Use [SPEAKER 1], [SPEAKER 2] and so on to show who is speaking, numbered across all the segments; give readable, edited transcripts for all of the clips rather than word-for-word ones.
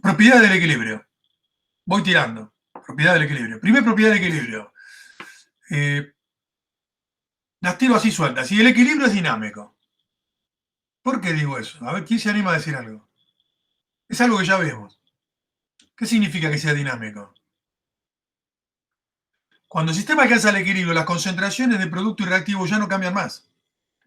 [SPEAKER 1] Propiedad del equilibrio. Voy tirando. Propiedad del equilibrio. Primer propiedad del equilibrio. Las tiro así sueltas. Y el equilibrio es dinámico. ¿Por qué digo eso? A ver, ¿quién se anima a decir algo? Es algo que ya vemos. ¿Qué significa que sea dinámico? Cuando el sistema alcanza el equilibrio, las concentraciones de producto y reactivo ya no cambian más.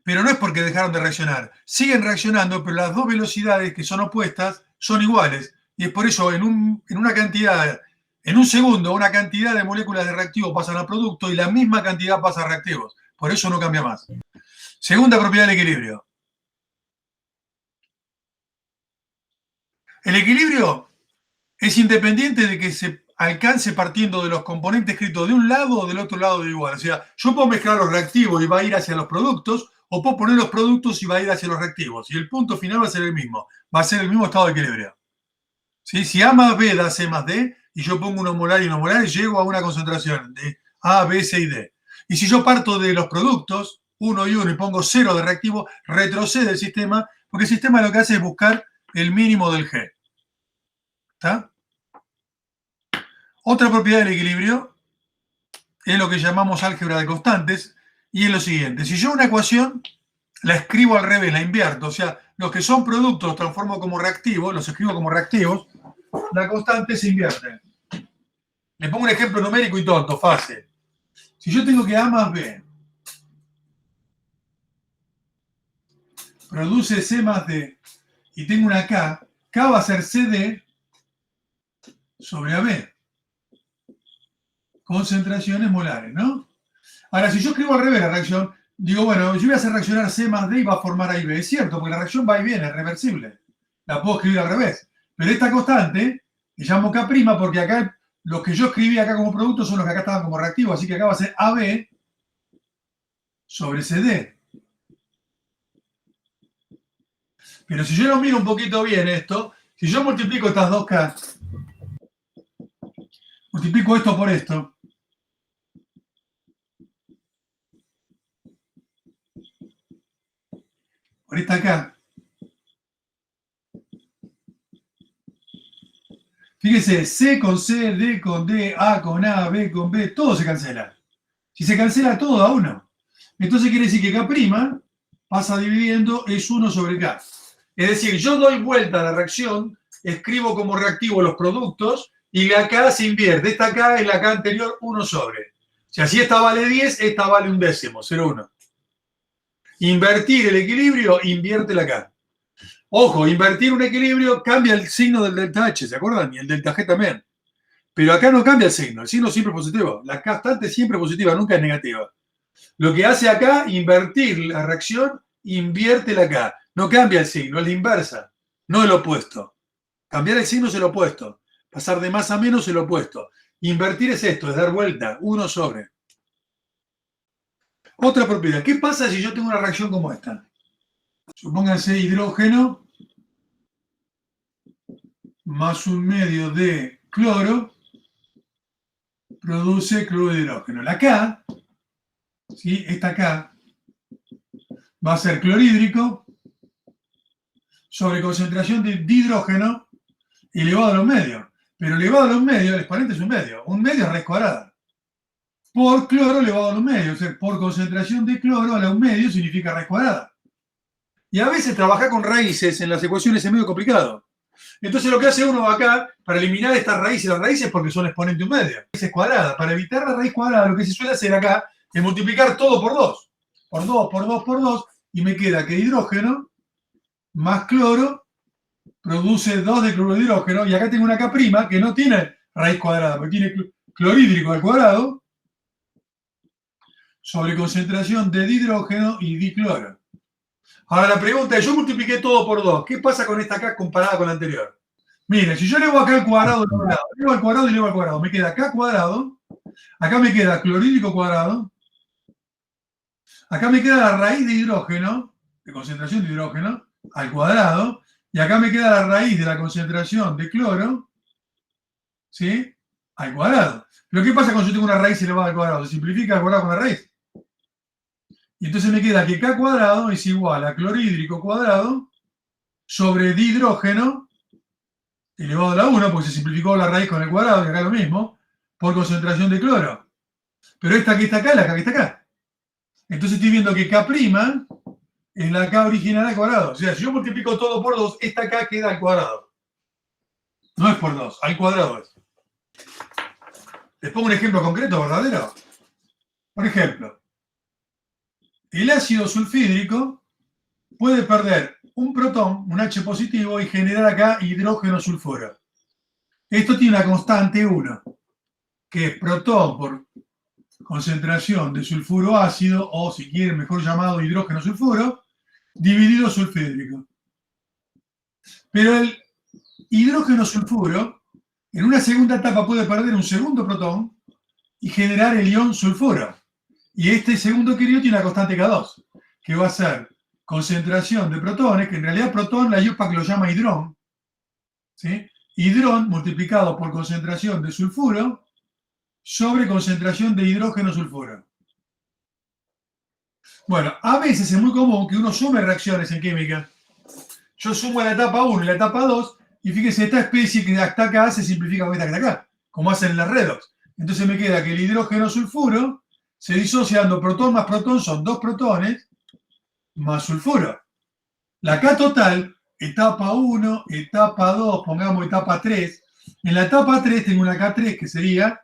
[SPEAKER 1] Pero no es porque dejaron de reaccionar. Siguen reaccionando, pero las dos velocidades que son opuestas son iguales. Y es por eso en una cantidad, en un segundo, una cantidad de moléculas de reactivo pasan a producto y la misma cantidad pasa a reactivos. Por eso no cambia más. Segunda propiedad del equilibrio. El equilibrio es independiente de que se alcance partiendo de los componentes escritos de un lado o del otro lado de igual. O sea, yo puedo mezclar los reactivos y va a ir hacia los productos, o puedo poner los productos y va a ir hacia los reactivos. Y el punto final va a ser el mismo. Va a ser el mismo estado de equilibrio. ¿Sí? Si A más B da C más D, y yo pongo uno molar y uno molar, llego a una concentración de A, B, C y D. Y si yo parto de los productos, 1 y 1, y pongo 0 de reactivo, retrocede el sistema, porque el sistema lo que hace es buscar el mínimo del G. ¿Está? Otra propiedad del equilibrio es lo que llamamos álgebra de constantes, y es lo siguiente. Si yo una ecuación la escribo al revés, la invierto, o sea, los que son productos los transformo como reactivos, los escribo como reactivos, la constante se invierte. Le pongo un ejemplo numérico y tonto, fácil. Si yo tengo que A más B produce C más D y tengo una K, K va a ser CD sobre AB. Concentraciones molares, ¿no? Ahora, si yo escribo al revés la reacción, digo, bueno, yo voy a hacer reaccionar C más D y va a formar A y B. Es cierto, porque la reacción va y viene, es reversible. La puedo escribir al revés. Pero esta constante, le llamo K' porque acá los que yo escribí acá como producto son los que acá estaban como reactivos, así que acá va a ser AB sobre CD. Pero si yo lo miro un poquito bien esto, si yo multiplico estas dos K, multiplico esto por esto, por esta acá, fíjese, C con C, D con D, A con A, B con B, todo se cancela. Si se cancela todo da 1. Entonces quiere decir que K' pasa dividiendo es 1 sobre K. Es decir, yo doy vuelta a la reacción, escribo como reactivo los productos y la K se invierte. Esta K es la K anterior 1 sobre. O sea, si esta vale 10, esta vale un décimo, 0,1. Invertir el equilibrio, invierte la K. Ojo, invertir un equilibrio cambia el signo del delta H, ¿se acuerdan? Y el delta G también. Pero acá no cambia el signo siempre es positivo. La constante siempre es positiva, nunca es negativa. Lo que hace acá, invertir la reacción, invierte la K. No cambia el signo, es la inversa, no el opuesto. Cambiar el signo es el opuesto. Pasar de más a menos es el opuesto. Invertir es esto, es dar vuelta, 1 sobre. Otra propiedad. ¿Qué pasa si yo tengo una reacción como esta? Supónganse hidrógeno más un medio de cloro produce cloruro de hidrógeno. La K, ¿sí? Esta K va a ser clorhídrico sobre concentración de dihidrógeno elevado a los medios. Pero elevado a los medios, el exponente es un medio. Un medio es raíz cuadrada. Por cloro elevado a los medios. O sea, por concentración de cloro a la un medio significa raíz cuadrada. Y a veces trabajar con raíces en las ecuaciones es medio complicado. Entonces lo que hace uno acá, para eliminar estas raíces, las raíces porque son exponente un medio, raíces cuadradas. Para evitar la raíz cuadrada, lo que se suele hacer acá es multiplicar todo por 2. Por 2, por 2, por 2. Y me queda que hidrógeno más cloro produce 2 de cloruro de hidrógeno. Y acá tengo una K' que no tiene raíz cuadrada, porque tiene clorhídrico al cuadrado sobre concentración de dihidrógeno y dicloro. Ahora la pregunta es, yo multipliqué todo por 2. ¿Qué pasa con esta K comparada con la anterior? Miren, si yo elevo acá al cuadrado de un lado, elevo al cuadrado y elevo al cuadrado, me queda K cuadrado, acá me queda clorhídrico cuadrado, acá me queda la raíz de hidrógeno, de concentración de hidrógeno, al cuadrado, y acá me queda la raíz de la concentración de cloro, ¿sí? Al cuadrado. Pero ¿qué pasa cuando yo tengo una raíz elevada al cuadrado? Se simplifica el cuadrado con la raíz. Y entonces me queda que K cuadrado es igual a clorhídrico cuadrado sobre dihidrógeno elevado a la 1, porque se simplificó la raíz con el cuadrado, y acá lo mismo, por concentración de cloro. Pero esta que está acá es la que está acá. Entonces estoy viendo que K' es la K original al cuadrado. O sea, si yo multiplico todo por 2, esta K queda al cuadrado. No es por 2, al cuadrado es. Les pongo un ejemplo concreto, verdadero. Por ejemplo, el ácido sulfídrico puede perder un protón, un H positivo, y generar acá hidrógeno sulfuro. Esto tiene una constante 1, que es protón por concentración de sulfuro ácido, o si quieren mejor llamado hidrógeno sulfuro, dividido sulfídrico. Pero el hidrógeno sulfuro en una segunda etapa puede perder un segundo protón y generar el ion sulfuro. Y este segundo querido tiene una constante K2, que va a ser concentración de protones, que en realidad protón la IUPAC lo llama hidrón, ¿sí? Hidrón multiplicado por concentración de sulfuro sobre concentración de hidrógeno sulfuro. Bueno, a veces es muy común que uno sume reacciones en química. Yo sumo la etapa 1 y la etapa 2, y fíjense, esta especie que está acá se simplifica con esta que está acá, como hacen las redox. Entonces me queda que el hidrógeno sulfuro se disocia dando protón más protón, son 2 protones, más sulfuro. La K total, etapa 1, etapa 2, pongamos etapa 3. En la etapa 3 tengo una K3 que sería,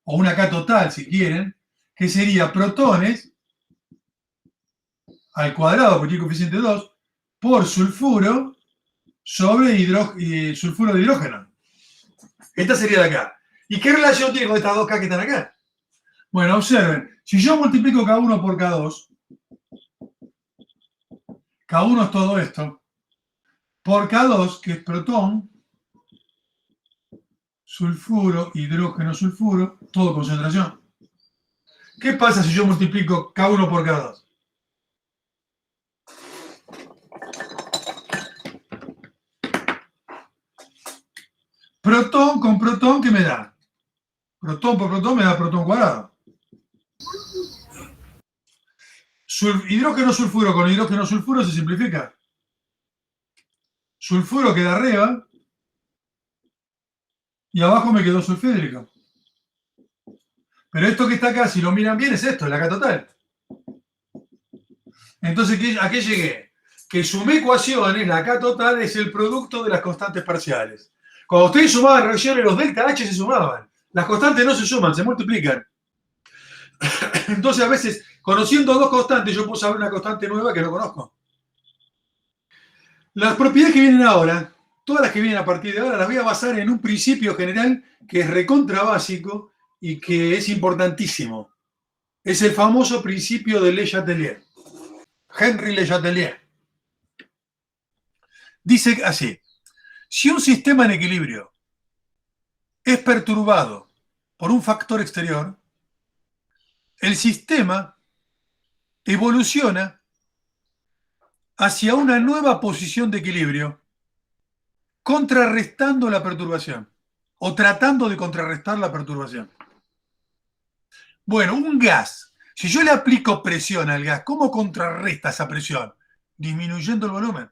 [SPEAKER 1] o una K total si quieren, que sería protones al cuadrado, porque tiene coeficiente 2, por sulfuro sobre sulfuro de hidrógeno. Esta sería de acá. ¿Y qué relación tiene con estas dos K que están acá? Bueno, observen, si yo multiplico K1 por K2, K1 es todo esto, por K2, que es protón, sulfuro, hidrógeno, sulfuro, todo concentración. ¿Qué pasa si yo multiplico K1 por K2? Protón con protón, ¿qué me da? Protón por protón me da protón cuadrado. Hidrógeno sulfuro con hidrógeno sulfuro se simplifica. Sulfuro queda arriba y abajo me quedó sulfídrico. Pero esto que está acá, si lo miran bien, es esto, la K total. Entonces, ¿a qué llegué? Que sumé ecuaciones, la K total es el producto de las constantes parciales. Cuando ustedes sumaban reacciones, los delta H se sumaban. Las constantes no se suman, se multiplican. Entonces, a veces, conociendo dos constantes, yo puedo saber una constante nueva que no conozco. Las propiedades que vienen ahora, todas las que vienen a partir de ahora, las voy a basar en un principio general que es recontra básico y que es importantísimo. Es el famoso principio de Le Chatelier. Henri Le Chatelier. Dice así: si un sistema en equilibrio es perturbado por un factor exterior, el sistema evoluciona hacia una nueva posición de equilibrio, contrarrestando la perturbación o tratando de contrarrestar la perturbación. Bueno, un gas, si yo le aplico presión al gas, ¿cómo contrarresta esa presión? Disminuyendo el volumen.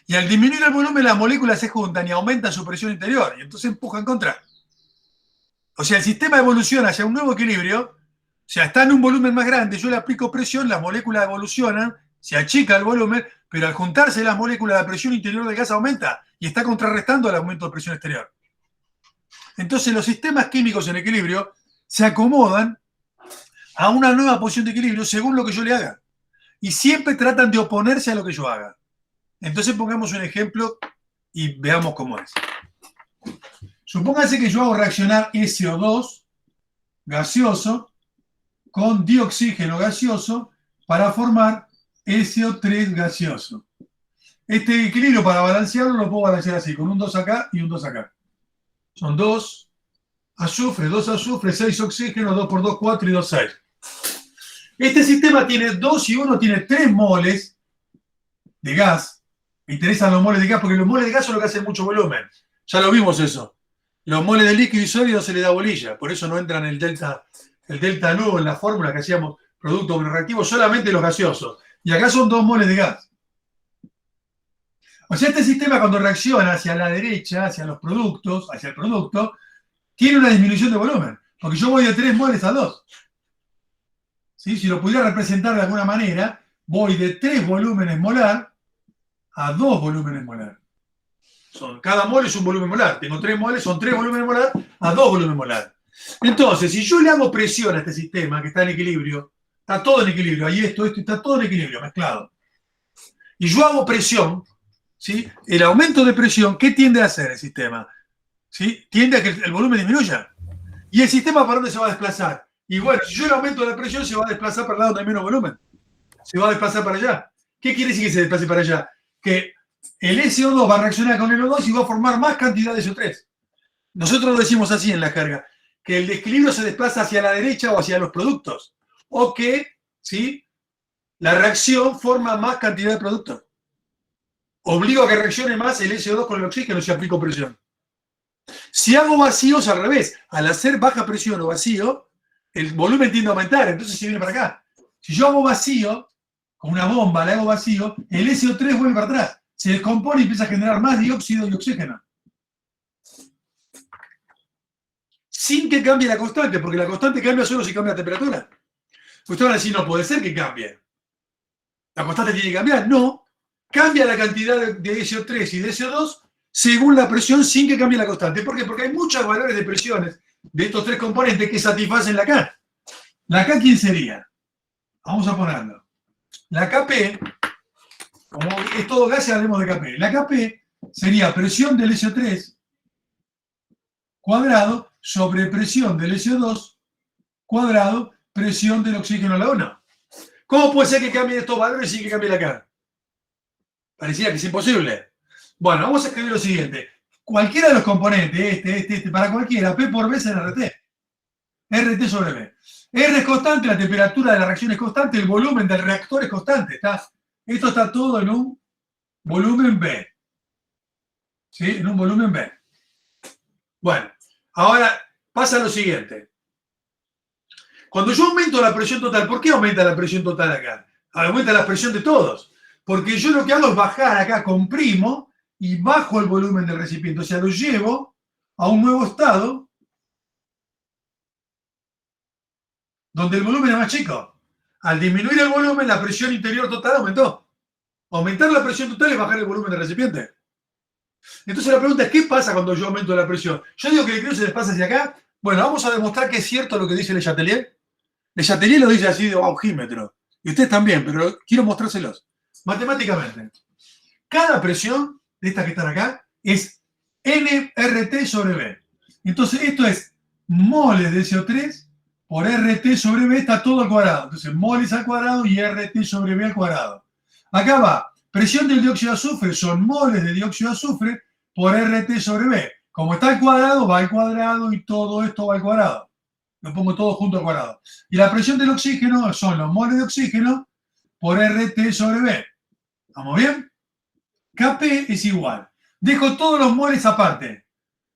[SPEAKER 1] Y al disminuir el volumen, las moléculas se juntan y aumentan su presión interior, y entonces empujan contra. O sea, el sistema evoluciona hacia un nuevo equilibrio, o sea, está en un volumen más grande, yo le aplico presión, las moléculas evolucionan, se achica el volumen, pero al juntarse las moléculas, la presión interior del gas aumenta y está contrarrestando el aumento de presión exterior. Entonces, los sistemas químicos en equilibrio se acomodan a una nueva posición de equilibrio según lo que yo le haga. Y siempre tratan de oponerse a lo que yo haga. Entonces pongamos un ejemplo y veamos cómo es. Supóngase que yo hago reaccionar SO2 gaseoso con dioxígeno gaseoso para formar SO3 gaseoso. Este equilibrio, para balancearlo, lo puedo balancear así, con un 2 acá y un 2 acá. Son 2 azufre, 6 oxígeno, 2 por 2, 4 y 2, 6. Este sistema tiene 2 y 1 tiene 3 moles de gas. Me interesan los moles de gas porque los moles de gas son los que hacen mucho volumen. Ya lo vimos eso. Los moles de líquido y sólido se le da bolilla. Por eso no entran el delta nuevo en la fórmula que hacíamos producto reactivo, solamente los gaseosos. Y acá son 2 moles de gas. O sea, este sistema cuando reacciona hacia la derecha, hacia los productos, hacia el producto, tiene una disminución de volumen. Porque yo voy de 3 moles a 2. ¿Sí? Si lo pudiera representar de alguna manera, voy de 3 volúmenes molar a 2 volúmenes molar. Cada mol es un volumen molar. Tengo 3 moles, son 3 volúmenes molar a 2 volúmenes molar. Entonces, si yo le hago presión a este sistema que está en equilibrio, está todo en equilibrio, ahí esto, está todo en equilibrio, mezclado. Y yo hago presión, ¿sí? El aumento de presión, ¿qué tiende a hacer el sistema? ¿Sí? Tiende a que el volumen disminuya. ¿Y el sistema para dónde se va a desplazar? Y bueno, si yo le aumento la presión, se va a desplazar para el lado donde hay menos volumen. Se va a desplazar para allá. ¿Qué quiere decir que se desplace para allá? Que el SO2 va a reaccionar con el O2 y va a formar más cantidad de SO3. Nosotros lo decimos así en la carga, que el desequilibrio se desplaza hacia la derecha o hacia los productos. O que, ¿sí? La reacción forma más cantidad de productos. Obligo a que reaccione más el SO2 con el oxígeno si aplico presión. Si hago vacíos, al revés. Al hacer baja presión o vacío, el volumen tiende a aumentar, entonces se viene para acá. Si yo hago vacío, con una bomba le hago vacío, el SO3 vuelve para atrás. Se descompone y empieza a generar más dióxido y oxígeno. Sin que cambie la constante, porque la constante cambia solo si cambia la temperatura. Ustedes van a decir, no puede ser que cambie. ¿La constante tiene que cambiar? No. Cambia la cantidad de SO3 y de SO2 según la presión sin que cambie la constante. ¿Por qué? Porque hay muchos valores de presiones de estos 3 componentes que satisfacen la K. ¿La K quién sería? Vamos a ponerlo. La Kp, como es todo gas, hablemos de Kp. La Kp sería presión del SO3 cuadrado sobre presión del SO2 cuadrado presión del oxígeno a la 1. ¿Cómo puede ser que cambie estos valores sin que cambie la K? Parecía que es imposible. Bueno, vamos a escribir lo siguiente. Cualquiera de los componentes, para cualquiera, P por B es en RT. RT sobre B. R es constante, la temperatura de la reacción es constante, el volumen del reactor es constante. Esto está todo en un volumen B. ¿Sí? En un volumen B. Bueno, ahora pasa lo siguiente. Cuando yo aumento la presión total, ¿por qué aumenta la presión total acá? Aumenta la presión de todos. Porque yo lo que hago es bajar acá, comprimo y bajo el volumen del recipiente. O sea, lo llevo a un nuevo estado donde el volumen es más chico. Al disminuir el volumen, la presión interior total aumentó. Aumentar la presión total es bajar el volumen del recipiente. Entonces la pregunta es, ¿qué pasa cuando yo aumento la presión? Yo digo que el equilibrio se desplaza hacia acá. Bueno, vamos a demostrar que es cierto lo que dice Le Chatelier. Le Chatelier lo dice así de ojímetro. Y ustedes también, pero quiero mostrárselos. Matemáticamente, cada presión de estas que están acá es nRT sobre B. Entonces esto es moles de CO3 por RT sobre B, está todo al cuadrado. Entonces moles al cuadrado y RT sobre B al cuadrado. Acá va, presión del dióxido de azufre son moles de dióxido de azufre por RT sobre B. Como está al cuadrado, va al cuadrado y todo esto va al cuadrado. Lo pongo todo junto al cuadrado. Y la presión del oxígeno son los moles de oxígeno por RT sobre B. ¿Estamos bien? Kp es igual. Dejo todos los moles aparte.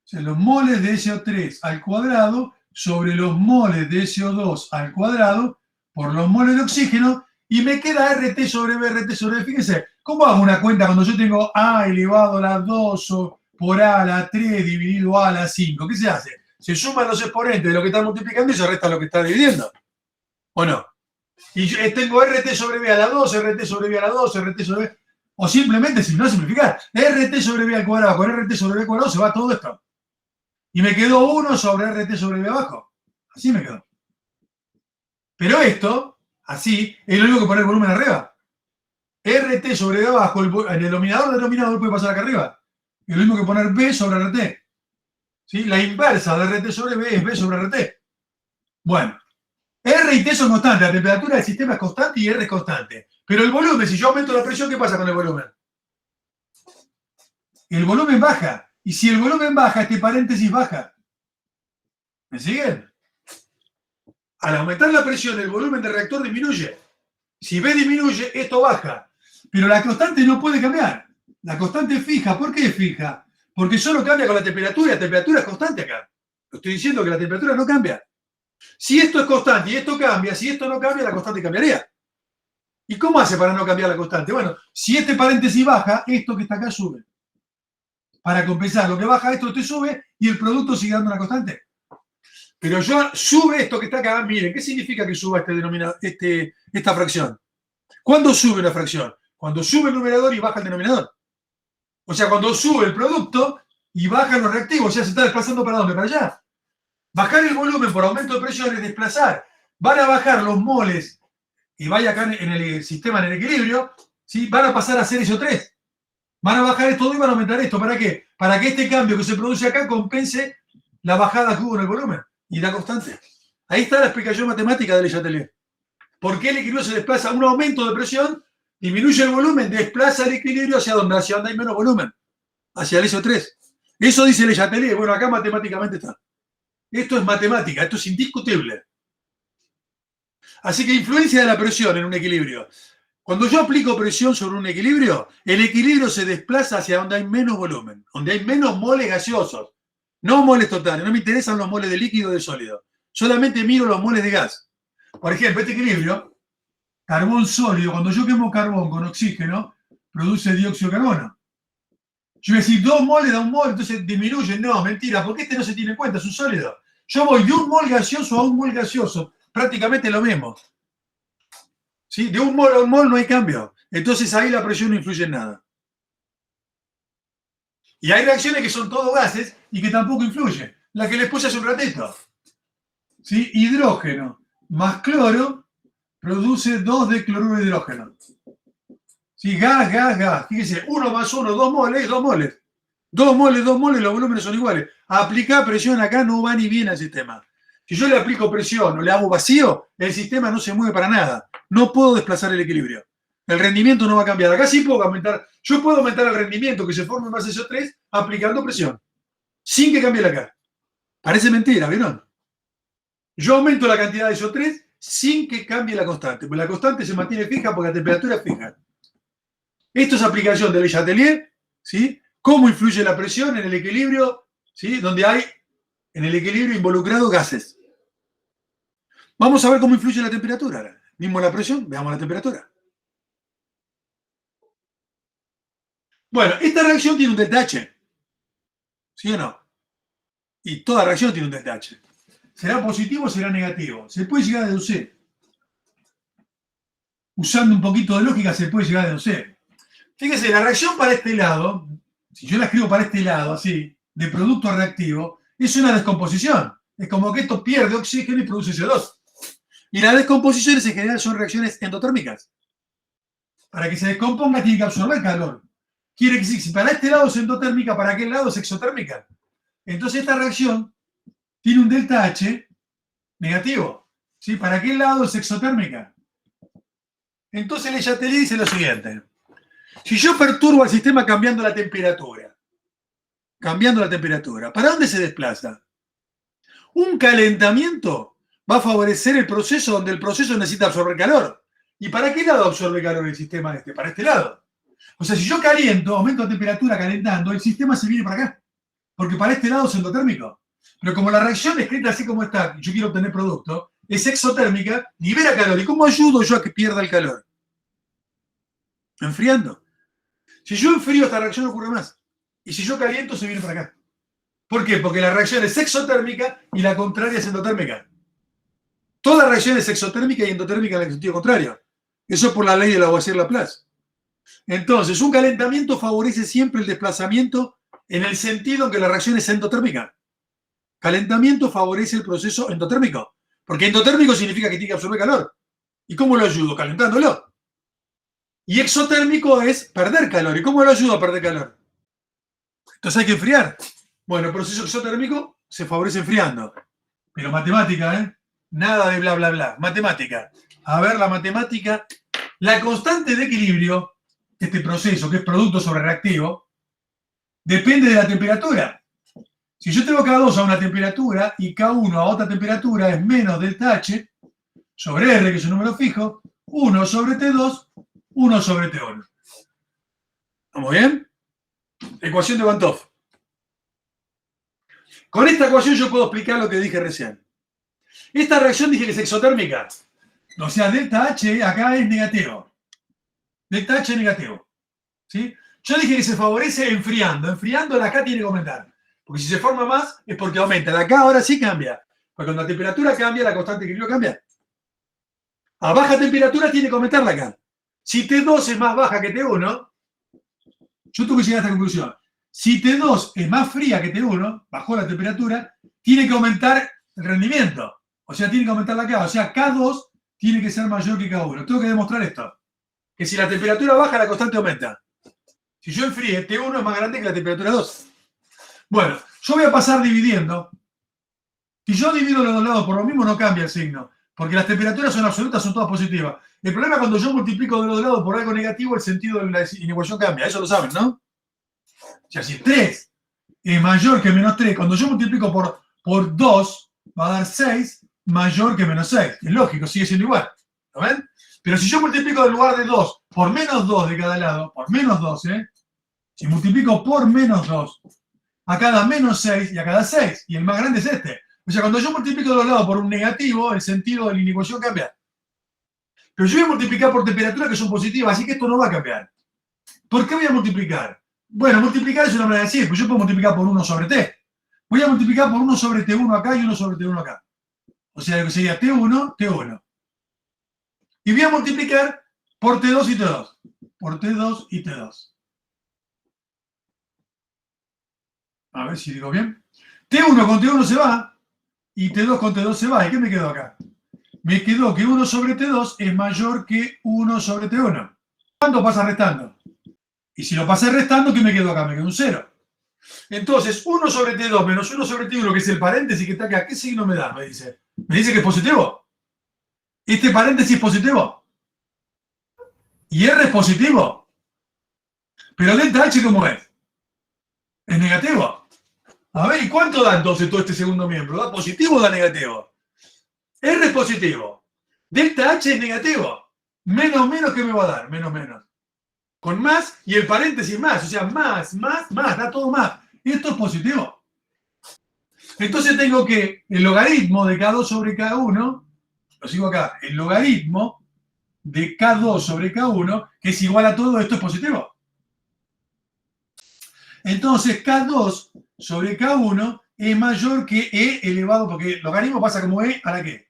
[SPEAKER 1] O sea, los moles de SO3 al cuadrado sobre los moles de SO2 al cuadrado por los moles de oxígeno y me queda RT sobre B, RT sobre B. Fíjense, ¿cómo hago una cuenta cuando yo tengo A elevado a la 2 por A a la 3 dividido A a la 5? ¿Qué se hace? Se suman los exponentes de lo que está multiplicando y se resta lo que está dividiendo. ¿O no? Y tengo RT sobre B a la 2, RT sobre B a la 2, RT sobre B. O simplemente, si no simplificar, RT sobre B al cuadrado con RT sobre B al cuadrado se va todo esto. Y me quedó 1 sobre RT sobre B abajo. Así me quedó. Pero esto, así, es lo único que poner volumen arriba. RT sobre B abajo, el denominador puede pasar acá arriba. Es lo mismo que poner B sobre RT. ¿Sí? La inversa de RT sobre B es B sobre RT. Bueno. R y T son constantes, la temperatura del sistema es constante y R es constante. Pero el volumen, si yo aumento la presión, ¿qué pasa con el volumen? El volumen baja. Y si el volumen baja, este paréntesis baja. ¿Me siguen? Al aumentar la presión, el volumen del reactor disminuye. Si B disminuye, esto baja. Pero la constante no puede cambiar. La constante es fija. ¿Por qué es fija? Porque solo cambia con la temperatura. La temperatura es constante acá. Estoy diciendo que la temperatura no cambia. Si esto es constante y esto cambia, si esto no cambia, la constante cambiaría. ¿Y cómo hace para no cambiar la constante? Bueno, si este paréntesis baja, esto que está acá sube. Para compensar, lo que baja esto te sube y el producto sigue dando una constante. Pero yo sube esto que está acá, miren, ¿qué significa que suba esta fracción? ¿Cuándo sube una fracción? Cuando sube el numerador y baja el denominador. O sea, cuando sube el producto y bajan los reactivos, o sea, se está desplazando ¿para dónde? Para allá. Bajar el volumen por aumento de presión es desplazar. Van a bajar los moles y vaya acá en el sistema en el equilibrio, ¿sí? Van a pasar a ser SO3. Van a bajar esto y van a aumentar esto. ¿Para qué? Para que este cambio que se produce acá compense la bajada que hubo en el volumen y la constante. Ahí está la explicación matemática del Le Chatelier. ¿Por qué el equilibrio se desplaza? Un aumento de presión, disminuye el volumen, desplaza el equilibrio hacia donde hay menos volumen, hacia el SO3. Eso dice Le Chatelier. Bueno, acá matemáticamente está. Esto es matemática, esto es indiscutible. Así que influencia de la presión en un equilibrio. Cuando yo aplico presión sobre un equilibrio, el equilibrio se desplaza hacia donde hay menos volumen, donde hay menos moles gaseosos. No moles totales, no me interesan los moles de líquido o de sólido. Solamente miro los moles de gas. Por ejemplo, este equilibrio, carbón sólido, cuando yo quemo carbón con oxígeno, produce dióxido de carbono. Yo voy a decir, 2 moles da 1 mol, entonces disminuye. No, mentira, porque este no se tiene en cuenta, es un sólido. Yo voy de 1 mol gaseoso a 1 mol gaseoso, prácticamente lo mismo. ¿Sí? De 1 mol a 1 mol no hay cambio. Entonces ahí la presión no influye en nada. Y hay reacciones que son todos gases y que tampoco influyen. La que les puse hace un ratito. ¿Sí? Hidrógeno más cloro produce 2 de cloruro de hidrógeno. ¿Sí? Gas. Fíjense, 1 más 1, 2 moles, 2 moles. 2 moles, los volúmenes son iguales. Aplicar presión acá no va ni bien al sistema. Si yo le aplico presión o le hago vacío, el sistema no se mueve para nada. No puedo desplazar el equilibrio. El rendimiento no va a cambiar. Acá sí puedo aumentar. Yo puedo aumentar el rendimiento que se forme más SO3 aplicando presión, sin que cambie la carga. Parece mentira, ¿vieron? Yo aumento la cantidad de SO3 sin que cambie la constante, porque la constante se mantiene fija porque la temperatura es fija. Esto es aplicación de Le Chatelier, ¿sí? Cómo influye la presión en el equilibrio, ¿sí? Donde hay en el equilibrio involucrado gases. Vamos a ver cómo influye la temperatura. Mismo la presión, veamos la temperatura. Bueno, esta reacción tiene un delta H. ¿Sí o no? Y toda reacción tiene un delta H. ¿Será positivo o será negativo? Se puede llegar a deducir. Usando un poquito de lógica se puede llegar a deducir. Fíjense, la reacción para este lado, si yo la escribo para este lado, así, de producto reactivo, es una descomposición. Es como que esto pierde oxígeno y produce CO2. Y las descomposiciones en general son reacciones endotérmicas. Para que se descomponga tiene que absorber calor. Quiere decir, si para este lado es endotérmica, para aquel lado es exotérmica. Entonces esta reacción tiene un delta H negativo. ¿Sí? Para aquel lado es exotérmica. Entonces Le Chatelier dice lo siguiente. Si yo perturbo al sistema cambiando la temperatura, ¿para dónde se desplaza? Un calentamiento va a favorecer el proceso donde el proceso necesita absorber calor. ¿Y para qué lado absorbe calor el sistema este? Para este lado. O sea, si yo caliento, aumento la temperatura calentando, el sistema se viene para acá. Porque para este lado es endotérmico. Pero como la reacción escrita así como está, yo quiero obtener producto, es exotérmica, libera calor. ¿Y cómo ayudo yo a que pierda el calor? Enfriando. Si yo enfrío, esta reacción no ocurre más. Y si yo caliento, se viene para acá. ¿Por qué? Porque la reacción es exotérmica y la contraria es endotérmica. Toda reacción es exotérmica y endotérmica en el sentido contrario. Eso es por la ley de Lavoisier-Laplace. Entonces, un calentamiento favorece siempre el desplazamiento en el sentido en que la reacción es endotérmica. Calentamiento favorece el proceso endotérmico. Porque endotérmico significa que tiene que absorber calor. ¿Y cómo lo ayudo? Calentándolo. Y exotérmico es perder calor. ¿Y cómo lo ayudo a perder calor? Entonces hay que enfriar. Bueno, el proceso exotérmico se favorece enfriando. Pero matemática, ¿eh? Nada de bla, bla, bla. Matemática. A ver, la matemática. La constante de equilibrio, este proceso que es producto sobre reactivo, depende de la temperatura. Si yo tengo K2 a una temperatura y K1 a otra temperatura es menos delta H sobre R, que es un número fijo, 1 sobre T2, 1 sobre T1. ¿Estamos bien? Ecuación de Van 't Hoff. Con esta ecuación yo puedo explicar lo que dije recién. Esta reacción dije que es exotérmica. O sea, delta H acá es negativo. delta H negativo. ¿Sí? Yo dije que se favorece enfriando. Enfriando la K tiene que aumentar. Porque si se forma más es porque aumenta. La K ahora sí cambia. Porque cuando la temperatura cambia, la constante de equilibrio cambia. A baja temperatura tiene que aumentar la K. Si T2 es más baja que T1, yo tuve que llegar a esta conclusión. Si T2 es más fría que T1, bajó la temperatura, tiene que aumentar el rendimiento. O sea, tiene que aumentar la K. O sea, K2 tiene que ser mayor que K1. Tengo que demostrar esto. Que si la temperatura baja, la constante aumenta. Si yo enfríe, T1 es más grande que la temperatura 2. Bueno, yo voy a pasar dividiendo. Si yo divido los dos lados por lo mismo, no cambia el signo. Porque las temperaturas son absolutas, son todas positivas. El problema es cuando yo multiplico de los dos lados por algo negativo, el sentido de la inecuación cambia. Eso lo saben, ¿no? O sea, si 3 es mayor que menos 3, cuando yo multiplico por 2, va a dar 6 mayor que menos 6. Es lógico, sigue siendo igual. ¿Lo ven? Pero si yo multiplico en lugar de 2 por menos 2 de cada lado, por menos 2, si multiplico por menos 2, acá da menos 6 y acá da 6. Y el más grande es este. O sea, cuando yo multiplico de los lados por un negativo, el sentido de la inecuación cambia. Pero yo voy a multiplicar por temperaturas que son positivas, así que esto no va a cambiar. ¿Por qué voy a multiplicar? Bueno, multiplicar es una manera de decir, pues yo puedo multiplicar por 1 sobre T. Voy a multiplicar por 1 sobre T1 acá y 1 sobre T1 acá. O sea, lo que sería T1, T1. Y voy a multiplicar por T2 y T2. Por T2 y T2. A ver si digo bien. T1 con T1 se va. Y T2 con T2 se va. ¿Y qué me quedó acá? Me quedó que 1 sobre T2 es mayor que 1 sobre T1. ¿Cuánto pasa restando? Y si lo pasé restando, ¿qué me quedó acá? Me quedó un 0. Entonces, 1 sobre T2 menos 1 sobre T1, que es el paréntesis que está acá, ¿qué signo me da? Me dice que es positivo. ¿Este paréntesis es positivo? ¿Y R es positivo? Pero delta H, ¿cómo es? Es negativo. A ver, ¿y cuánto da entonces todo este segundo miembro? ¿Da positivo o da negativo? R es positivo. Delta H es negativo. Menos, ¿qué me va a dar? Menos. Con más y el paréntesis más. O sea, más, da todo más. Esto es positivo. Entonces tengo que el logaritmo de K2 sobre K1, lo sigo acá, el logaritmo de K2 sobre K1, que es igual a todo esto, es positivo. Entonces K2 sobre K1 es mayor que E elevado, porque el logaritmo pasa como E a la ¿qué?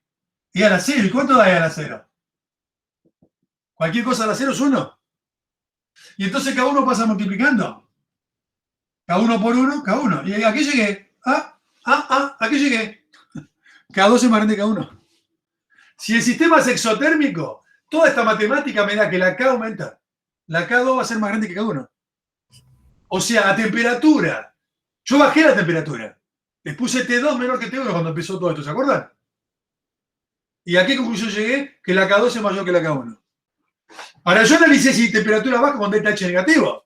[SPEAKER 1] E a la 0. ¿Y cuánto da E a la 0? Cualquier cosa a la 0 es 1. Y entonces K1 pasa multiplicando. K1 por 1, K1. ¿Y a qué llegué? ¿A qué llegué? K2 es más grande que K1. Si el sistema es exotérmico, toda esta matemática me da que la K aumenta. La K2 va a ser más grande que K1. O sea, a temperatura. Yo bajé la temperatura. Les puse T2 menor que T1 cuando empezó todo esto, ¿se acuerdan? ¿Y a qué conclusión llegué? Que la K2 es mayor que la K1. Ahora, yo analicé si temperatura baja con delta H negativo.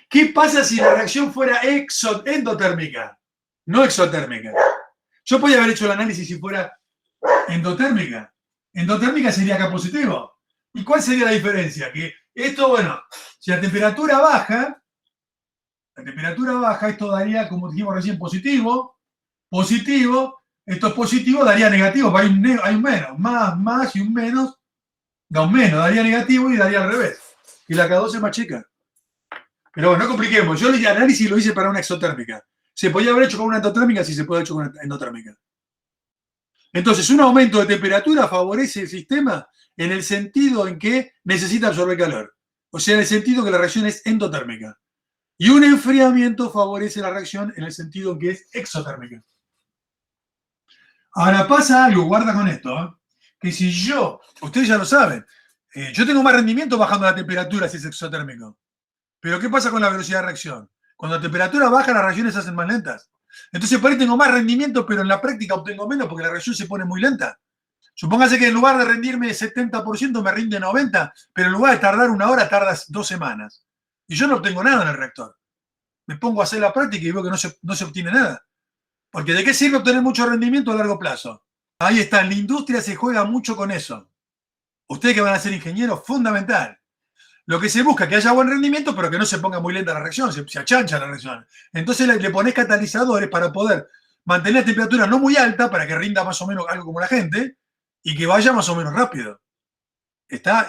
[SPEAKER 1] ¿Qué pasa si la reacción fuera endotérmica? No exotérmica. Yo podía haber hecho el análisis si fuera endotérmica. Endotérmica sería K positivo. ¿Y cuál sería la diferencia? Que esto, bueno, si la temperatura baja, esto daría, como dijimos recién, positivo. Esto es positivo, daría negativo, hay un menos. Más y un menos, da un menos, daría negativo y daría al revés. Y la K2 es más chica. Pero bueno, no compliquemos. Yo el análisis lo hice para una exotérmica. ¿Se podía haber hecho con una endotérmica? Sí, se puede haber hecho con una endotérmica. Entonces, un aumento de temperatura favorece el sistema en el sentido en que necesita absorber calor. O sea, en el sentido que la reacción es endotérmica. Y un enfriamiento favorece la reacción en el sentido en que es exotérmica. Ahora pasa algo, guarda con esto, que si yo, ustedes ya lo saben, yo tengo más rendimiento bajando la temperatura si es exotérmico. Pero ¿qué pasa con la velocidad de reacción? Cuando la temperatura baja, las reacciones se hacen más lentas. Entonces por ahí tengo más rendimiento, pero en la práctica obtengo menos porque la reacción se pone muy lenta. Supóngase que en lugar de rendirme 70%, me rinde 90%, pero en lugar de tardar 1 hora, tardas 2 semanas. Y yo no obtengo nada en el reactor. Me pongo a hacer la práctica y veo que no se obtiene nada. Porque ¿de qué sirve obtener mucho rendimiento a largo plazo? Ahí está, en la industria se juega mucho con eso. Ustedes que van a ser ingenieros, fundamental. Lo que se busca es que haya buen rendimiento, pero que no se ponga muy lenta la reacción, se achancha la reacción. Entonces le pones catalizadores para poder mantener la temperatura no muy alta, para que rinda más o menos algo como la gente, y que vaya más o menos rápido.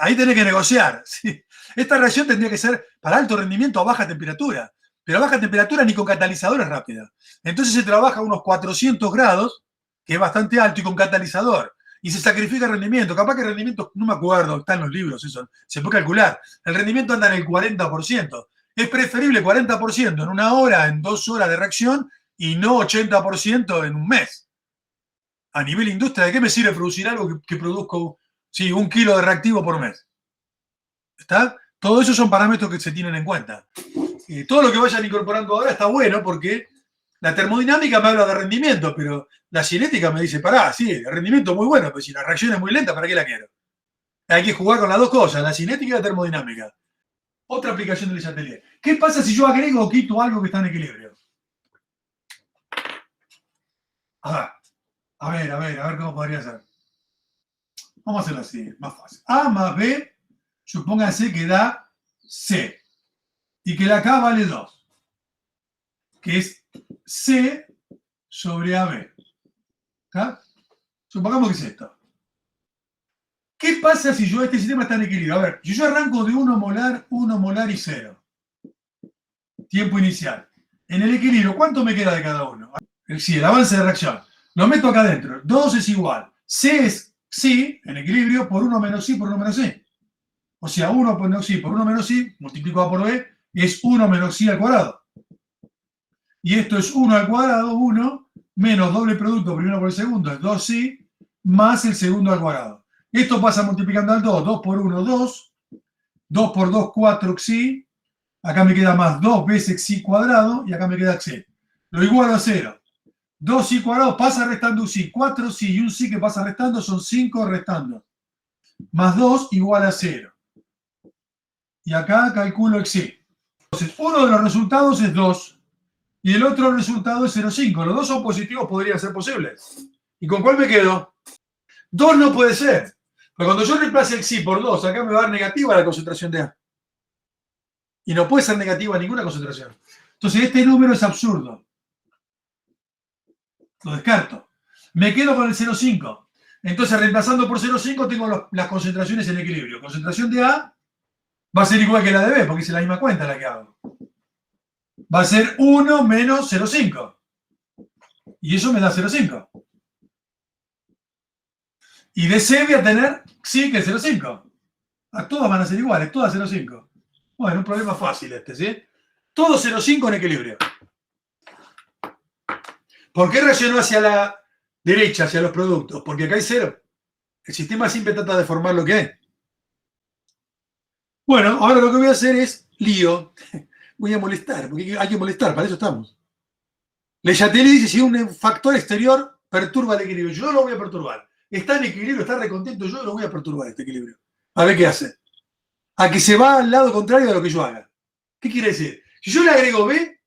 [SPEAKER 1] Ahí tenés que negociar. ¿Sí? Esta reacción tendría que ser para alto rendimiento a baja temperatura, pero a baja temperatura ni con catalizador es rápida. Entonces se trabaja a unos 400 grados, que es bastante alto, y con catalizador. Y se sacrifica el rendimiento. Capaz que el rendimiento, no me acuerdo, está en los libros eso, se puede calcular. El rendimiento anda en el 40%. Es preferible 40% en una hora, en 2 horas de reacción, y no 80% en un mes. A nivel industria, ¿de qué me sirve producir algo que produzco 1 kilo de reactivo por mes? ¿Está? Todo eso son parámetros que se tienen en cuenta. Todo lo que vayan incorporando ahora está bueno porque la termodinámica me habla de rendimiento, pero la cinética me dice, pará, sí, el rendimiento es muy bueno, pero si la reacción es muy lenta, ¿para qué la quiero? Hay que jugar con las dos cosas, la cinética y la termodinámica. Otra aplicación del Letelier. ¿Qué pasa si yo agrego o quito algo que está en equilibrio? A ver cómo podría ser. Vamos a hacerlo así, más fácil. A más B, supónganse que da C. Y que la K vale 2. Que es C sobre AB. ¿Está? Supongamos que es esto. ¿Qué pasa si este sistema está en equilibrio? A ver, si yo arranco de 1 molar y 0. Tiempo inicial. En el equilibrio, ¿cuánto me queda de cada uno? Sí, el avance de reacción. Lo meto acá adentro. 2 es igual. C es sí, en equilibrio, por 1 menos I por 1 menos I. O sea, 1 menos I por 1 menos I, multiplicado por B, es 1 menos I al cuadrado. Y esto es 1 al cuadrado, 1, menos doble producto primero por el segundo, es 2i, más el segundo al cuadrado. Esto pasa multiplicando al 2, 2 por 1, 2, 2 por 2, 4 xi, acá me queda más 2 veces xi cuadrado, y acá me queda xi. Lo igualo a 0. 2i cuadrado pasa restando un xi, 4xi y un xi que pasa restando son 5 restando. Más 2 igual a 0. Y acá calculo el xi. Entonces, uno de los resultados es 2 y el otro resultado es 0,5. Los dos son positivos, podrían ser posibles. ¿Y con cuál me quedo? 2 no puede ser. Pero cuando yo reemplace el xi por 2, acá me va a dar negativa la concentración de A. Y no puede ser negativa ninguna concentración. Entonces, este número es absurdo. Lo descarto. Me quedo con el 0,5. Entonces, reemplazando por 0,5 tengo las concentraciones en equilibrio. Concentración de A va a ser igual que la de B, porque es la misma cuenta la que hago. Va a ser 1 menos 0,5. Y eso me da 0,5. Y de C voy a tener xi que es 0,5. Todas van a ser iguales, todas 0,5. Bueno, un problema fácil este, ¿sí? Todo 0,5 en equilibrio. ¿Por qué reaccionó hacia la derecha, hacia los productos? Porque acá hay 0. El sistema siempre trata de formar lo que hay. Bueno, ahora lo que voy a hacer es lío. Voy a molestar, porque hay que molestar, para eso estamos. Letelier dice, si un factor exterior perturba el equilibrio, yo lo voy a perturbar. Está en equilibrio, está recontento, yo lo voy a perturbar este equilibrio. A ver qué hace. A que se va al lado contrario de lo que yo haga. ¿Qué quiere decir? Si yo le agrego B,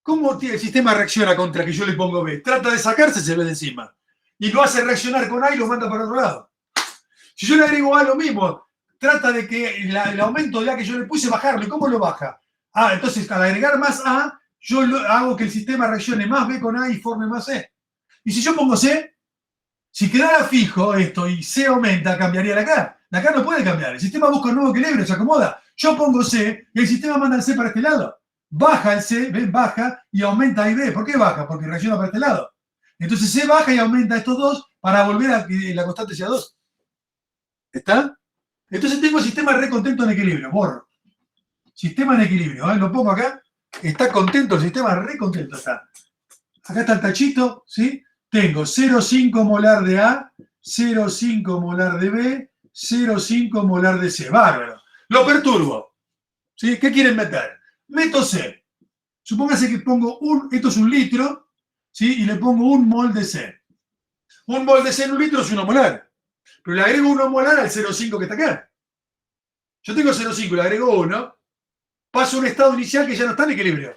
[SPEAKER 1] ¿cómo el sistema reacciona contra que yo le pongo B? Trata de sacarse ese B de encima. Y lo hace reaccionar con A y lo manda para otro lado. Si yo le agrego A, lo mismo. Trata de que el aumento de A que yo le puse, bajarlo. ¿Y cómo lo baja? Entonces, al agregar más A, yo hago que el sistema reaccione más B con A y forme más C. Y si yo pongo C, si quedara fijo esto y C aumenta, cambiaría la K. La K no puede cambiar. El sistema busca un nuevo equilibrio, se acomoda. Yo pongo C y el sistema manda el C para este lado. Baja el C, ven, baja y aumenta I B. ¿Por qué baja? Porque reacciona para este lado. Entonces C baja y aumenta estos dos para volver a que la constante sea 2. ¿Está? Entonces tengo el sistema re contento en equilibrio. Borro. Sistema en equilibrio. Lo pongo acá. Está contento el sistema, re contento está. Acá está el tachito, ¿sí? Tengo 0,5 molar de A, 0,5 molar de B, 0,5 molar de C. Bárbaro. Lo perturbo. ¿Sí? ¿Qué quieren meter? Meto C. Supóngase que pongo esto es 1 litro, ¿sí? Y le pongo 1 mol de C. 1 mol de C en 1 litro es 1 molar. Pero le agrego 1 molar al 0,5 que está acá. Yo tengo 0,5 y le agrego 1. Paso a un estado inicial que ya no está en equilibrio.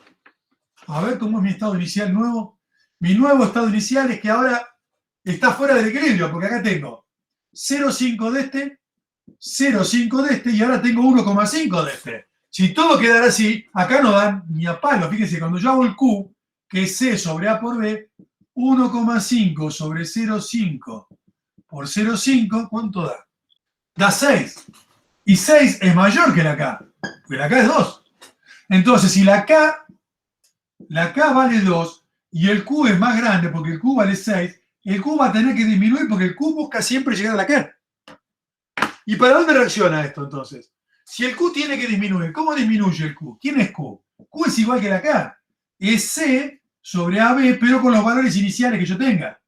[SPEAKER 1] A ver cómo es mi estado inicial nuevo. Mi nuevo estado inicial es que ahora está fuera del equilibrio, porque acá tengo 0,5 de este, 0,5 de este, y ahora tengo 1,5 de este. Si todo quedara así, acá no dan ni a palo. Fíjense, cuando yo hago el Q, que es C sobre A por B, 1,5 sobre 0,5 por 0,5, ¿cuánto da? Da 6. Y 6 es mayor que la K, porque la K es 2. Entonces, si la K vale 2 y el Q es más grande porque el Q vale 6, el Q va a tener que disminuir porque el Q busca siempre llegar a la K. ¿Y para dónde reacciona esto entonces? Si el Q tiene que disminuir, ¿cómo disminuye el Q? ¿Quién es Q? Q es igual que la K. Es C sobre AB, pero con los valores iniciales que yo tenga.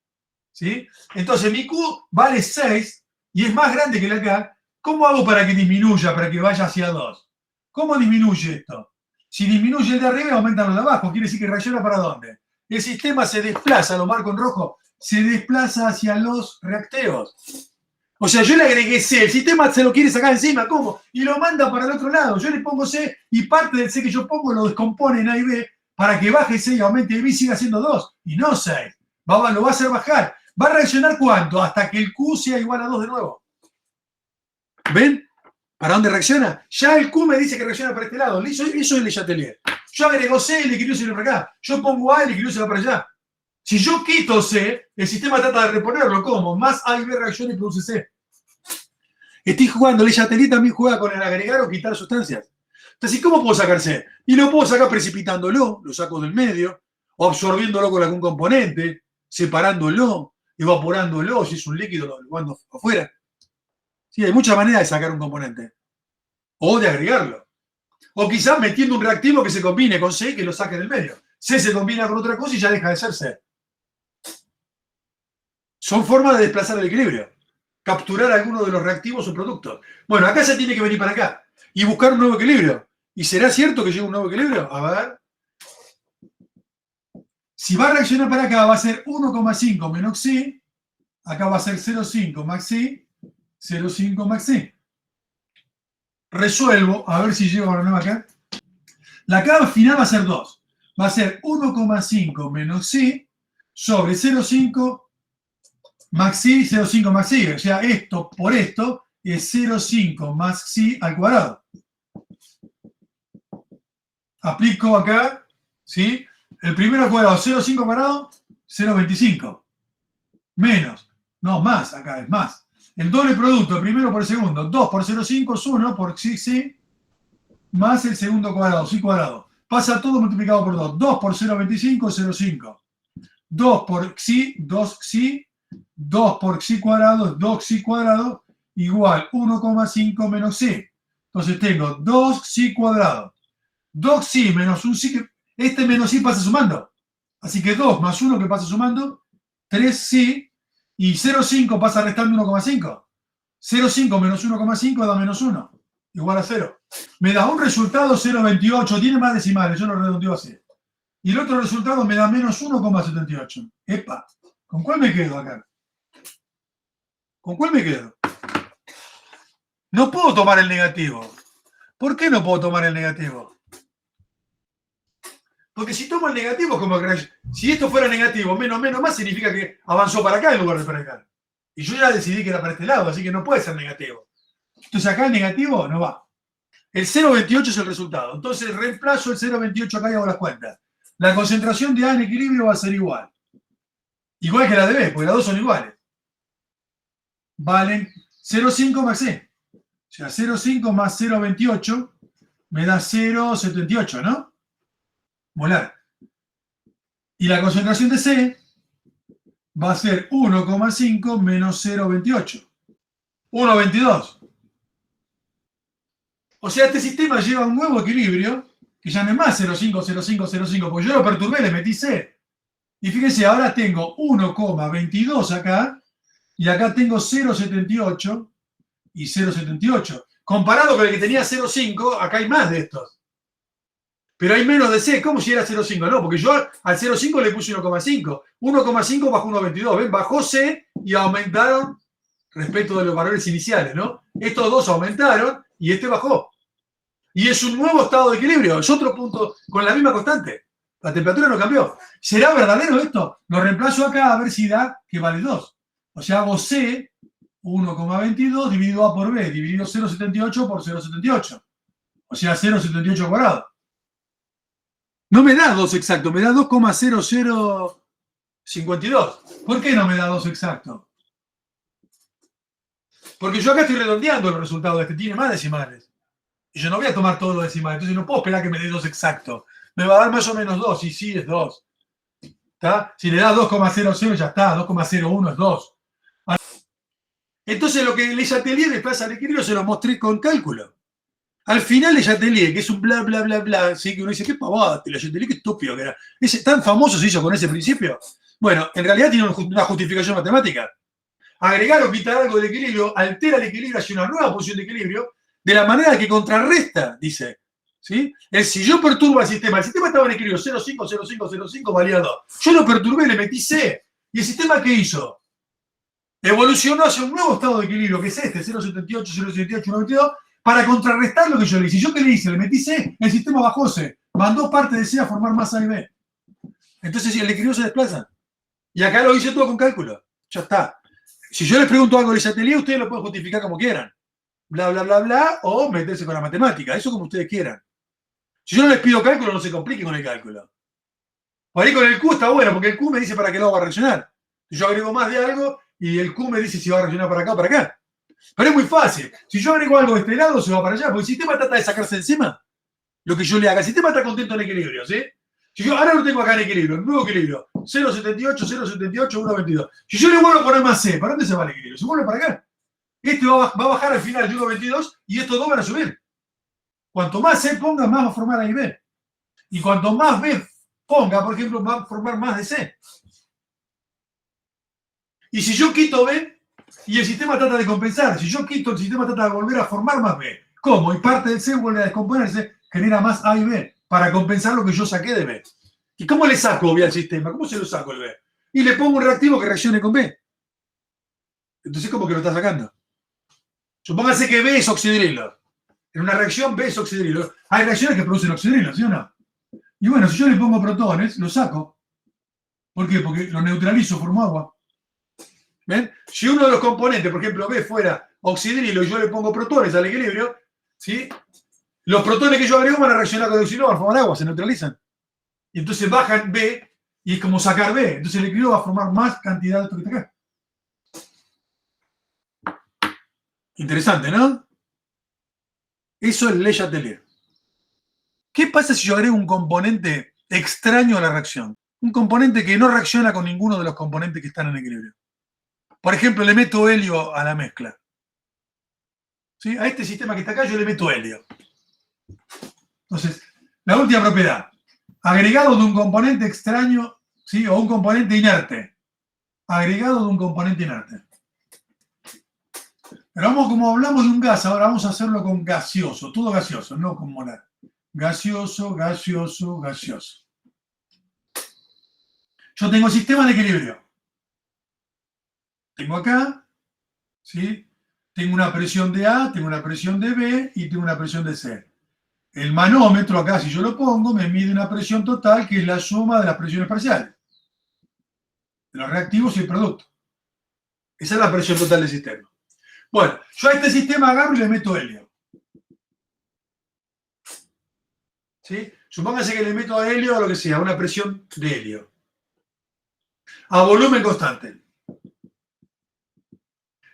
[SPEAKER 1] ¿Sí? Entonces mi Q vale 6 y es más grande que la K. ¿Cómo hago para que disminuya, para que vaya hacia 2? ¿Cómo disminuye esto? Si disminuye el de arriba, aumentan los de abajo. Quiere decir que reacciona para dónde. El sistema se desplaza, lo marco en rojo, se desplaza hacia los reacteos. O sea, yo le agregué C, el sistema se lo quiere sacar encima, ¿cómo? Y lo manda para el otro lado. Yo le pongo C y parte del C que yo pongo lo descompone en A y B para que baje C y aumente B y siga siendo 2 y no 6. Lo va a hacer bajar. ¿Va a reaccionar cuánto? Hasta que el Q sea igual a 2 de nuevo. ¿Ven? ¿Para dónde reacciona? Ya el Q me dice que reacciona para este lado. Eso es el Chatelier. Yo agrego C y el equilibrio se va para acá. Yo pongo A y el equilibrio se va para allá. Si yo quito C, el sistema trata de reponerlo. ¿Cómo? Más A y B reacciona y produce C. Estoy jugando, el Chatelier también juega con el agregar o quitar sustancias. Entonces, ¿cómo puedo sacar C? Y lo puedo sacar precipitándolo, lo saco del medio, o absorbiéndolo con algún componente, separándolo, evaporándolo, si es un líquido, lo mando afuera. Sí, hay muchas maneras de sacar un componente. O de agregarlo. O quizás metiendo un reactivo que se combine con C y que lo saque del medio. C se combina con otra cosa y ya deja de ser C. Son formas de desplazar el equilibrio. Capturar alguno de los reactivos o productos. Bueno, acá se tiene que venir para acá y buscar un nuevo equilibrio. ¿Y será cierto que llega un nuevo equilibrio? A ver. Si va a reaccionar para acá, va a ser 1,5 menos Xi. Acá va a ser 0,5 más Xi. 0,5 más Xi. Resuelvo, a ver si llego a la nueva acá. La K final va a ser 2. Va a ser 1,5 menos Xi sobre 0,5 más Xi, 0,5 más Xi. O sea, esto por esto es 0,5 más Xi al cuadrado. Aplico acá, ¿sí? El primero al cuadrado, 0,5 cuadrado, 0,25. Menos, no, más, acá es más. El doble producto, el primero por el segundo, 2 por 0,5 es 1 por Xi, más el segundo cuadrado, Xi cuadrado. Pasa todo multiplicado por 2. 2 por 0,25 es 0,5. 2 por Xi, 2 Xi. 2 por Xi cuadrado es 2 Xi cuadrado igual 1,5 menos Xi. Entonces tengo 2 Xi cuadrado. 2 Xi menos 1 Xi. Este menos Xi pasa sumando. Así que 2 más 1 que pasa sumando, 3 Xi. Y 0,5 pasa restando 1,5. 0,5 menos 1,5 da menos 1. Igual a 0. Me da un resultado 0,28. Tiene más decimales, yo lo redondeo así. Y el otro resultado me da menos 1,78. Epa, ¿con cuál me quedo acá? ¿Con cuál me quedo? No puedo tomar el negativo. ¿Por qué no puedo tomar el negativo? Porque si tomo el negativo, como que si esto fuera negativo, menos más, significa que avanzó para acá en lugar de para acá. Y yo ya decidí que era para este lado, así que no puede ser negativo. Entonces acá el negativo no va. El 0,28 es el resultado. Entonces reemplazo el 0,28 acá y hago las cuentas. La concentración de A en equilibrio va a ser igual. Igual que la de B, porque las dos son iguales. Valen 0,5 más C. O sea, 0,5 más 0,28 me da 0,78, ¿no? Molar. Y la concentración de C va a ser 1,5 menos 0,28. 1,22. O sea, este sistema lleva un nuevo equilibrio que ya no es más 0,5, 0,5, 0,5, porque yo lo perturbé, le metí C. Y fíjense, ahora tengo 1,22 acá, y acá tengo 0,78 y 0,78. Comparado con el que tenía 0,5, acá hay más de estos. Pero hay menos de C. ¿Cómo si era 0,5? No, porque yo al 0,5 le puse 1,5. 1,5 bajó 1,22. ¿Ven? Bajó C y aumentaron respecto de los valores iniciales, ¿no? Estos dos aumentaron y este bajó. Y es un nuevo estado de equilibrio. Es otro punto con la misma constante. La temperatura no cambió. ¿Será verdadero esto? Lo reemplazo acá a ver si da que vale 2. O sea, hago C 1,22 dividido A por B, dividido 0,78 por 0,78. O sea, 0,78 cuadrado. No me da 2 exacto, me da 2,0052. ¿Por qué no me da 2 exacto? Porque yo acá estoy redondeando los resultados de este, tiene más decimales. Y yo no voy a tomar todos los decimales, entonces no puedo esperar que me dé 2 exacto. Me va a dar más o menos 2, y sí, es 2. ¿Está? Si le da 2,00 ya está, 2,01 es 2. Entonces lo que Le Chatelier desplaza al equilibrio se lo mostré con cálculo. Al final Le Chatelier, que es un bla, bla, bla, bla, ¿sí? Que uno dice, qué pavada, Le Chatelier, qué estúpido que era. Ese, tan famoso se hizo con ese principio. Bueno, en realidad tiene una justificación matemática. Agregar o quitar algo del equilibrio altera el equilibrio hacia una nueva posición de equilibrio de la manera que contrarresta, dice. ¿Sí? Es si yo perturbo al sistema, el sistema estaba en equilibrio 0,5, valía 2. Yo lo perturbé, le metí C. ¿Y el sistema qué hizo? Evolucionó hacia un nuevo estado de equilibrio, que es este, 0,78, 0,78, 1,22, para contrarrestar lo que yo le hice. ¿Yo qué le hice? Le metí C, el sistema bajó C, mandó parte de C a formar más A y B. Entonces, si el equilibrio se desplaza. Y acá lo hice todo con cálculo. Ya está. Si yo les pregunto algo de Chatelier, ustedes lo pueden justificar como quieran. Bla, bla, bla, bla, o meterse con la matemática. Eso como ustedes quieran. Si yo no les pido cálculo, no se compliquen con el cálculo. Por ahí con el Q está bueno, porque el Q me dice para qué lado va a reaccionar. Yo agrego más de algo y el Q me dice si va a reaccionar para acá o para acá. Pero es muy fácil. Si yo agrego algo de este lado, se va para allá. Porque el sistema trata de sacarse encima lo que yo le haga. El sistema está contento en equilibrio, ¿sí? Si yo ahora lo tengo acá en equilibrio, en nuevo equilibrio, 0,78, 0,78, 1,22. Si yo le vuelvo a poner más C, ¿para dónde se va el equilibrio? Se vuelve para acá. Este va a bajar al final de 1,22 y estos dos van a subir. Cuanto más C ponga, más va a formar A y B. Y cuanto más B ponga, por ejemplo, va a formar más de C. Y si yo quito B, y el sistema trata de compensar, si yo quito, el sistema trata de volver a formar más B. ¿Cómo? Y parte de C vuelve a descomponerse, genera más A y B, para compensar lo que yo saqué de B. ¿Y cómo le saco B al sistema? ¿Cómo se lo saco el B? Y le pongo un reactivo que reaccione con B. Entonces, ¿cómo que lo está sacando? Supóngase que B es oxidrilo. En una reacción B es oxidrilo. Hay reacciones que producen oxidrilo, ¿sí o no? Y bueno, si yo le pongo protones, lo saco. ¿Por qué? Porque lo neutralizo, formo agua. ¿Ven? Si uno de los componentes, por ejemplo, B fuera oxidrilo y yo le pongo protones al equilibrio, ¿sí? Los protones que yo agrego van a reaccionar con el oxidrilo, van a formar agua, se neutralizan. Y entonces bajan B y es como sacar B. Entonces el equilibrio va a formar más cantidad de esto que está acá. Interesante, ¿no? Eso es Le Chatelier. ¿Qué pasa si yo agrego un componente extraño a la reacción? Un componente que no reacciona con ninguno de los componentes que están en equilibrio. Por ejemplo, le meto helio a la mezcla. ¿Sí? A este sistema que está acá yo le meto helio. Entonces, la última propiedad. Agregado de un componente extraño, ¿sí? O un componente inerte. Agregado de un componente inerte. Pero vamos, como hablamos de un gas, ahora vamos a hacerlo con gaseoso. Todo gaseoso, no con molar. Gaseoso, gaseoso, gaseoso. Yo tengo sistema de equilibrio. Tengo acá, ¿sí? Tengo una presión de A, tengo una presión de B y tengo una presión de C. El manómetro acá, si yo lo pongo, me mide una presión total que es la suma de las presiones parciales. De los reactivos y el producto. Esa es la presión total del sistema. Bueno, yo a este sistema agarro y le meto helio. ¿Sí? Supóngase que le meto a helio a lo que sea, una presión de helio. A volumen constante.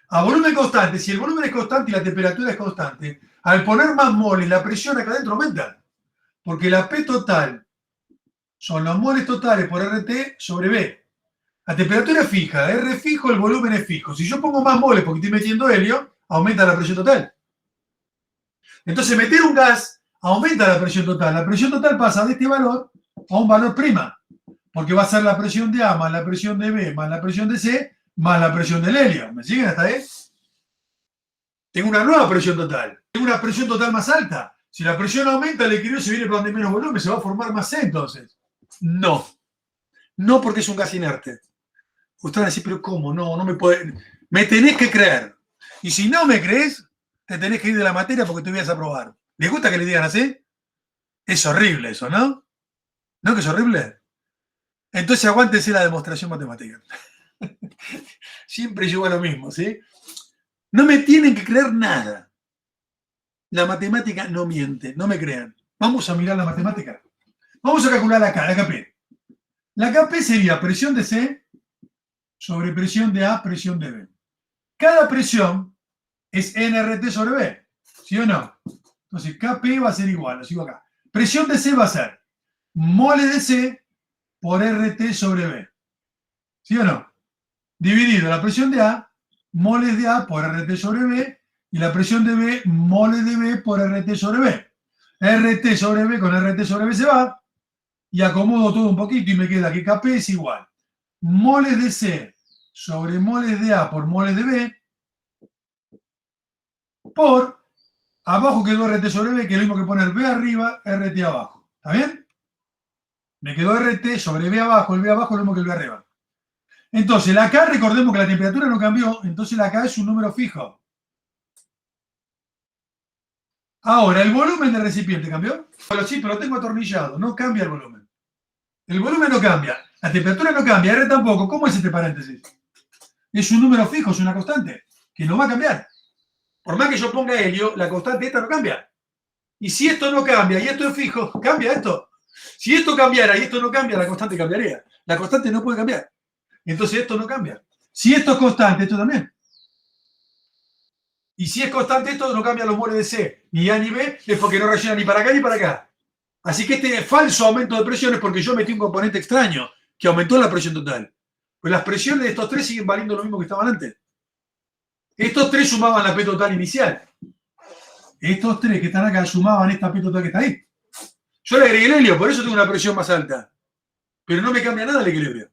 [SPEAKER 1] A volumen constante, si el volumen es constante y la temperatura es constante, al poner más moles, la presión acá adentro aumenta. Porque la P total son los moles totales por RT sobre B. La temperatura es fija, R fijo, el volumen es fijo. Si yo pongo más moles porque estoy metiendo helio, aumenta la presión total. Entonces, meter un gas aumenta la presión total. La presión total pasa de este valor a un valor prima. Porque va a ser la presión de A más la presión de B más la presión de C más la presión del helio. ¿Me siguen hasta ahí? Tengo una nueva presión total. Tengo una presión total más alta. Si la presión aumenta, el equilibrio se viene para donde hay menos volumen, se va a formar más C entonces. No. No porque es un gas inerte. Ustedes van a decir, pero ¿cómo? No, no me puede. Me tenés que creer. Y si no me crees, te tenés que ir de la materia porque te voy a desaprobar. ¿Les gusta que le digan así? Es horrible eso, ¿no? ¿No que es horrible? Entonces aguántense la demostración matemática. Siempre llego a lo mismo, ¿sí? No me tienen que creer nada. La matemática no miente, no me crean. Vamos a mirar la matemática. Vamos a calcular la KP. La KP sería presión de C sobre presión de A, presión de B. Cada presión es nRT sobre B, ¿sí o no? Entonces Kp va a ser igual, lo sigo acá. Presión de C va a ser moles de C por RT sobre B, ¿sí o no? Dividido la presión de A, moles de A por RT sobre B, y la presión de B, moles de B por RT sobre B. RT sobre B con RT sobre B se va, y acomodo todo un poquito y me queda que Kp es igual moles de C sobre moles de A por moles de B, por abajo quedó RT sobre B, que es lo mismo que poner B arriba, RT abajo. ¿Está bien? Me quedó RT sobre B abajo, el B abajo es lo mismo que el B arriba. Entonces, la K, recordemos que la temperatura no cambió, entonces la K es un número fijo. Ahora, ¿el volumen del recipiente cambió? Bueno, sí, pero lo tengo atornillado, no cambia el volumen. El volumen no cambia, la temperatura no cambia, R tampoco. ¿Cómo es este paréntesis? Es un número fijo, es una constante, que no va a cambiar. Por más que yo ponga helio, la constante esta no cambia. Y si esto no cambia y esto es fijo, cambia esto. Si esto cambiara y esto no cambia, la constante cambiaría. La constante no puede cambiar. Entonces esto no cambia. Si esto es constante, esto también. Y si es constante, esto no cambia los moles de C, ni A ni B, es porque no reacciona ni para acá ni para acá. Así que este falso aumento de presión es porque yo metí un componente extraño que aumentó la presión total. Pues las presiones de estos tres siguen valiendo lo mismo que estaban antes. Estos tres sumaban la P total inicial. Estos tres que están acá sumaban esta P total que está ahí. Yo le agregué el helio, por eso tengo una presión más alta. Pero no me cambia nada el equilibrio.